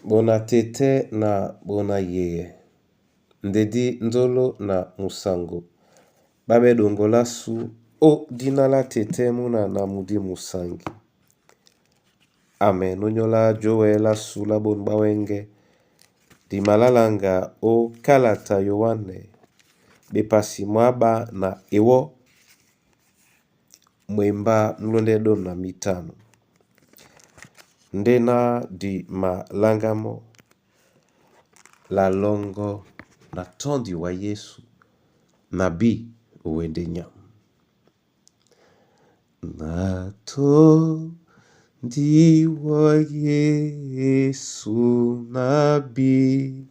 Bona tete na bona yeye. Ndedi nzolo na musango. Babe dongola su o dinala tete muna na mudi musangi. Amen. Onyola joela su la bon bawenge. Di malalanga o kalata yowane. Bepasi mwaba na ewo. Mwemba mlonde don na mitano. Ndena di malangamo. La longo na tondi wa Yesu. Nabi uwende nyam. Na tondi wa Yesu. Nabi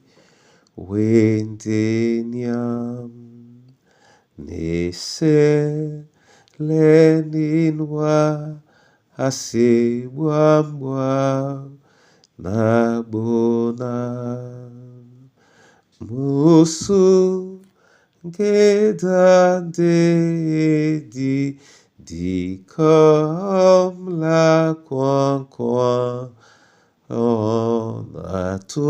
uwende nyam. Nese leninwa asebwambwa na bona. Musu ngedande di kom la kwa onato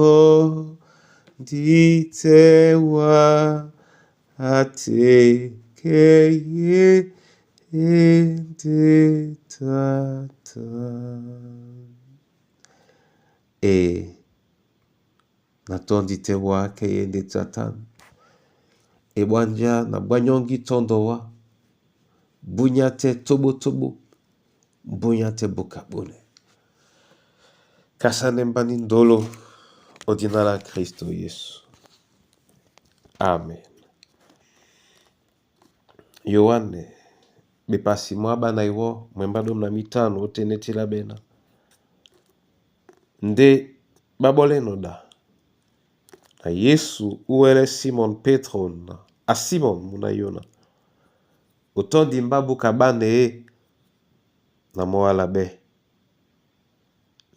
di tewa ate keye ente tata. Natondi tewa keye ente tata. Ebwanja na bwanyongi tondowa. Bunyate tobo tobo. Bunyate bukabune. Kasane mbani ndolo. Odinala Kristo Yesu. Amen. Yohane. Bepasi mwaba na iwo. Mwembado na mitano. Oteneti la bena. Nde babole noda. Na Yesu uwele Simon Petro na. A Simon muna yona. Otondi mbabu kabane na moala be.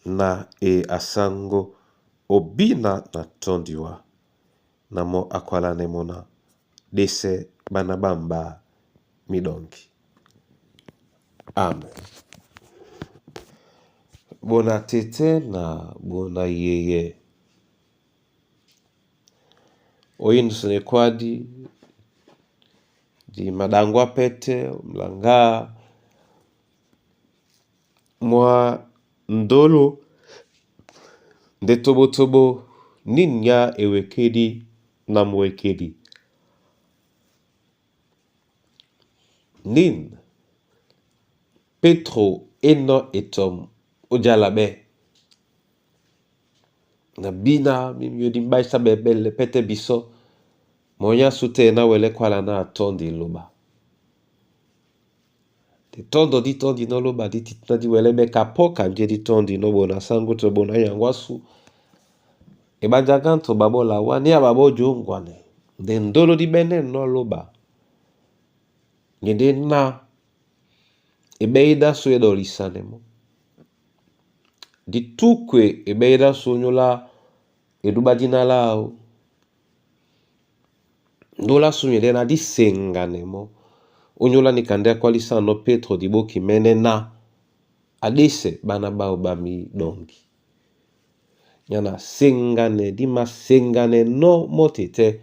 Na asango obina na tondiwa. Na mo akwala nemona. Dese banabamba midonki. Amen. Bona tete na bona yeye. Oinusene kwadi. Di madangwa pete. Mlanga. Mwa ndolo. Nde tobo tobo. Ninya ewekedi. Na mwekedi. Nin. Petro eno etom. Ojalabe. Na bina. Mimyo dimbai sabe bele pete biso. Monya sute na wele kwa lana atondi loba. Te tondo di tondi no loba. Di titna di wele be kapoka nje di tondi no bona sangu to bona yangwasu. Ebanjaganto babo la wani ya babo jungwane. Den dolo di bene no loba. Ngende na. Ebeida su edo lisanemo. Di tukwe ebeida su nyola. Eduba dina lao. Ndola su nyede na di senganemo. Onyola ni kandea kwa lisano Petro di boki mene na. Adese banaba obami dongi. Nyana sengane di ma sengane no motete.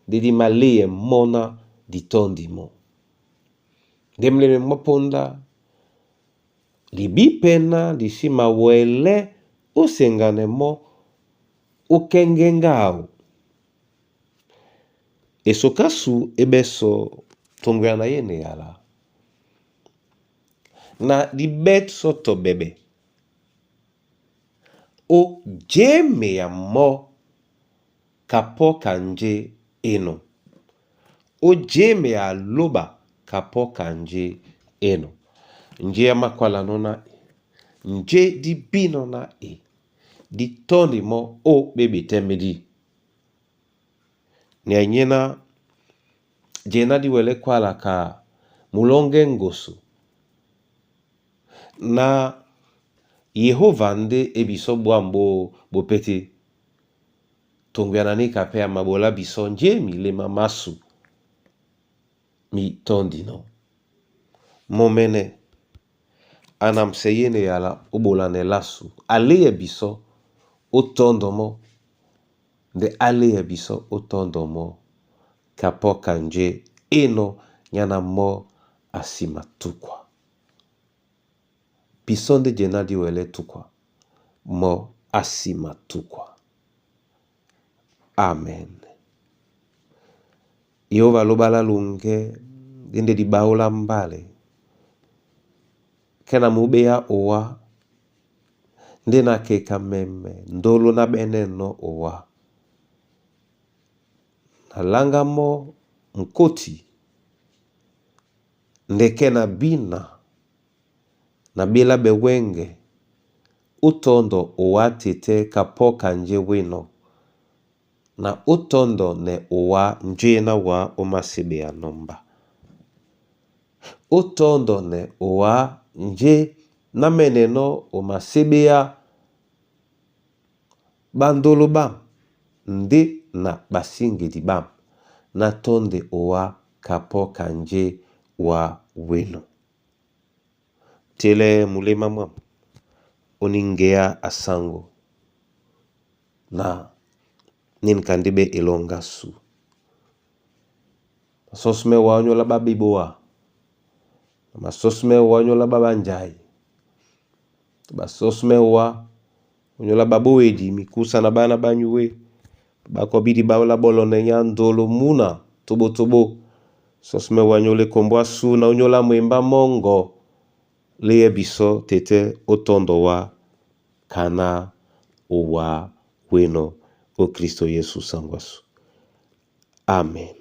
Di ma leye mona di tondi mo. Demle moponda. Di bipena di sima wele. O sengane mo. O kengengao. Esokasu ebeso tongwana yene yala. Na di bet soto bebe. O jeme ya mo kapo kanje eno. O jeme ya loba kapo kanje eno. Nje ya makwala nona nje di bino na di tondi mo o bebe temedi. Ni anyena jena di wele kwala ka mulonge ngosu. Na Yehova nde ebiso bwambo bopete. Tongwana ni kapea mabola biso nje mi le mamasu. Mi tondi no. Momene. Anam seyene yala ubolane lasu. Aleye biso utondo mo nde ale ya biso utondo mo kapoka nje eno nyana mo asima tukwa. Biso nde jenadi wele tukwa mo asima tukwa. Amen. Yehova lobala lunge dinde di baula mbale kena mubea owa ndena keka meme ndolo na beneno owa nalanga mo mkoti ndeke na bina na bila bewenge utondo owa tete kapoka nje wino na utondo ne owa nje na wa omasibe ya nomba. Utondo ne owa nje na meneno omasibe ya bandolo bam ndi na basingi di bam na tonde owa kapoka nje wa wino. Tele mulema mwam oningea asango na ninkandibe ilongasu. Sosme wanyola babiboa. Masosme wanyola babanjai. Basosme wanyola baboedi mikusa na bana banyuwe. Bako bidi bawla bolone nyandolo muna tobo. Sosme wanyole kombwa su na unyola mwemba mongo. Leye biso tete otondo wa kana owa weno o Kristo Yesu sangwasu. Amen.